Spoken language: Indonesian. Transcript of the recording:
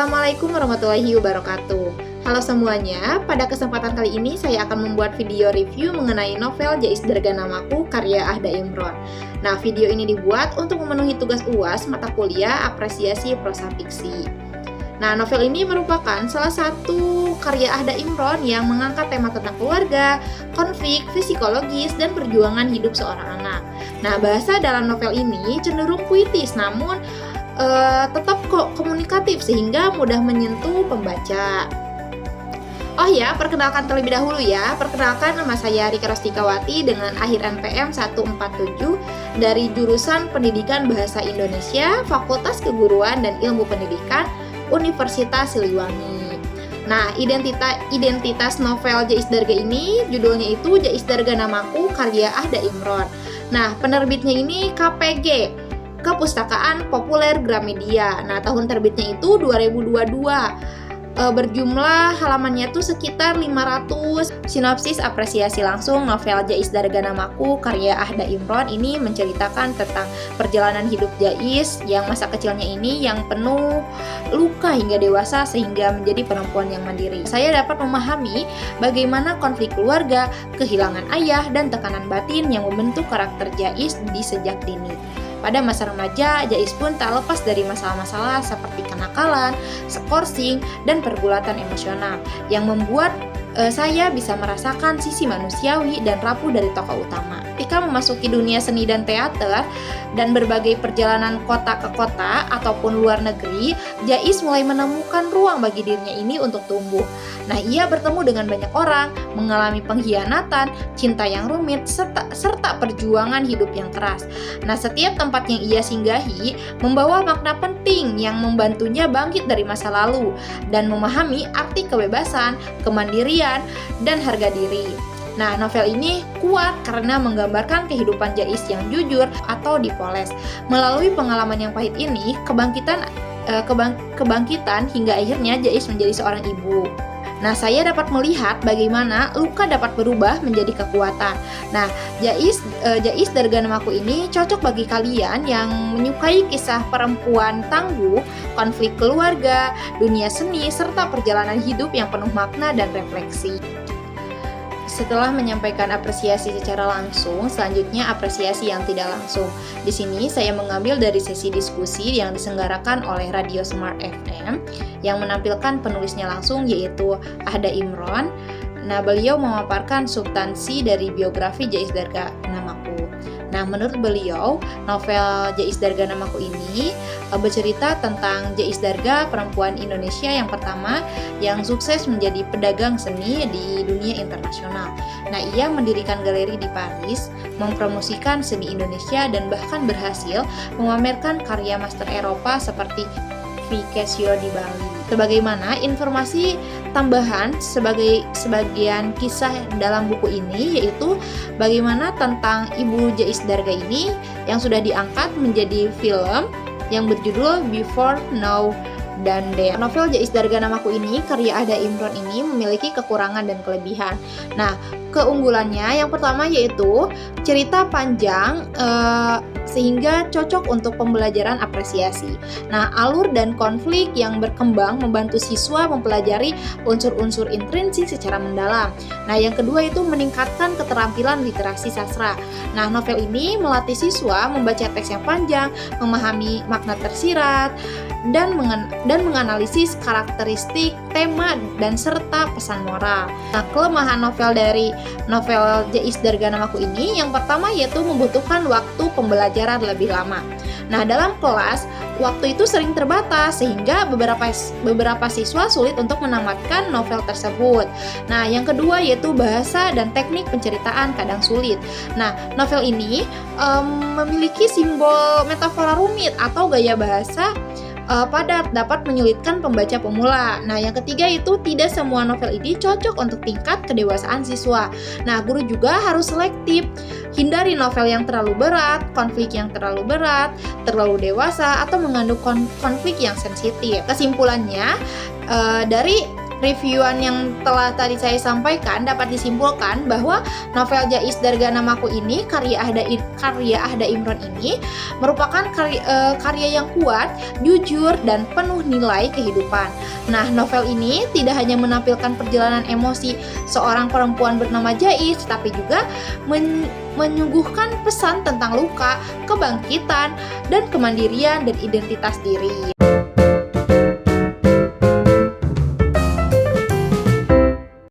Assalamualaikum warahmatullahi wabarakatuh. Halo semuanya, pada kesempatan kali ini saya akan membuat video review mengenai novel Jais Darga Namaku karya Ahda Imron. Nah, video ini dibuat untuk memenuhi tugas UAS mata kuliah apresiasi prosa fiksi. Nah, novel ini merupakan salah satu karya Ahda Imron yang mengangkat tema tentang keluarga, konflik, psikologis, dan perjuangan hidup seorang anak. Nah, bahasa dalam novel ini cenderung puitis, namun tetap kok komunikatif sehingga mudah menyentuh pembaca. Oh ya, perkenalkan terlebih dahulu ya. Perkenalkan, nama saya Rika Rostikawati dengan akhir NPM 147 dari jurusan Pendidikan Bahasa Indonesia, Fakultas Keguruan dan Ilmu Pendidikan, Universitas Siliwangi. Nah, identitas novel Jais Darga ini judulnya itu Jais Darga Namaku karya Ahda Imron. Nah, penerbitnya ini KPG, Kepustakaan Populer Gramedia. Nah, tahun terbitnya itu 2022. Berjumlah halamannya itu sekitar 500. Sinopsis apresiasi langsung novel Jais Darga Namaku karya Ahda Imron ini menceritakan tentang perjalanan hidup Jais yang masa kecilnya ini yang penuh luka hingga dewasa sehingga menjadi perempuan yang mandiri. Saya dapat memahami bagaimana konflik keluarga, kehilangan ayah, dan tekanan batin yang membentuk karakter Jais di sejak dini. Pada masa remaja, Jais pun tak lepas dari masalah-masalah seperti kenakalan, skorsing, dan pergulatan emosional yang membuat saya bisa merasakan sisi manusiawi dan rapuh dari tokoh utama. Ketika memasuki dunia seni dan teater dan berbagai perjalanan kota ke kota ataupun luar negeri, Jais mulai menemukan ruang bagi dirinya ini untuk tumbuh. Nah, ia bertemu dengan banyak orang, mengalami pengkhianatan, cinta yang rumit, serta perjuangan hidup yang keras. Nah, setiap tempat yang ia singgahi membawa makna penting yang membantunya bangkit dari masa lalu dan memahami arti kebebasan, kemandirian, dan harga diri. Nah, novel ini kuat karena menggambarkan kehidupan Jais yang jujur atau dipoles. Melalui pengalaman yang pahit ini, kebangkitan hingga akhirnya Jais menjadi seorang ibu. Nah, saya dapat melihat bagaimana luka dapat berubah menjadi kekuatan. Nah, Jais Darga Namaku ini cocok bagi kalian yang menyukai kisah perempuan tangguh, konflik keluarga, dunia seni, serta perjalanan hidup yang penuh makna dan refleksi. Setelah menyampaikan apresiasi secara langsung, selanjutnya apresiasi yang tidak langsung. Di sini saya mengambil dari sesi diskusi yang diselenggarakan oleh Radio Smart FM yang menampilkan penulisnya langsung yaitu Ahda Imron. Nah, beliau memaparkan substansi dari biografi Jais Darga Namaku. Nah, menurut beliau, novel Jais Darga Namaku ini bercerita tentang Jais Darga, perempuan Indonesia yang pertama yang sukses menjadi pedagang seni di dunia internasional. Nah, ia mendirikan galeri di Paris, mempromosikan seni Indonesia dan bahkan berhasil memamerkan karya master Eropa seperti Vicasio di Bali. Sebagaimana informasi tambahan sebagian kisah dalam buku ini yaitu bagaimana tentang Ibu Jais Darga ini yang sudah diangkat menjadi film yang berjudul Before, Now, dan Then. Novel Jais Darga Namaku ini karya Ahda Imron ini memiliki kekurangan dan kelebihan. Nah, keunggulannya yang pertama yaitu cerita panjang sehingga cocok untuk pembelajaran apresiasi. Nah, alur dan konflik yang berkembang membantu siswa mempelajari unsur-unsur intrinsik secara mendalam. Nah, yang kedua itu meningkatkan keterampilan literasi sastra. Nah, novel ini melatih siswa membaca teks yang panjang, memahami makna tersirat, dan menganalisis karakteristik, tema, dan serta pesan moral. Nah, kelemahan novel Jais Darga Namaku ini yang pertama yaitu membutuhkan waktu pembelajaran lebih lama. Nah, dalam kelas waktu itu sering terbatas sehingga beberapa siswa sulit untuk menamatkan novel tersebut. Nah, yang kedua yaitu bahasa dan teknik penceritaan kadang sulit. Nah, novel ini memiliki simbol metafora rumit atau gaya bahasa padat dapat menyulitkan pembaca pemula. Nah, yang ketiga itu tidak semua novel ini cocok untuk tingkat kedewasaan siswa. Nah, guru juga harus selektif. Hindari novel yang terlalu berat, konflik yang terlalu berat, terlalu dewasa, atau mengandung konflik yang sensitif. Kesimpulannya, dari reviewan yang telah tadi saya sampaikan, dapat disimpulkan bahwa novel Jais Darganamaku ini, karya Ahda Imron ini merupakan karya yang kuat, jujur, dan penuh nilai kehidupan. Nah, novel ini tidak hanya menampilkan perjalanan emosi seorang perempuan bernama Jais, tapi juga menyuguhkan pesan tentang luka, kebangkitan, dan kemandirian dan identitas diri.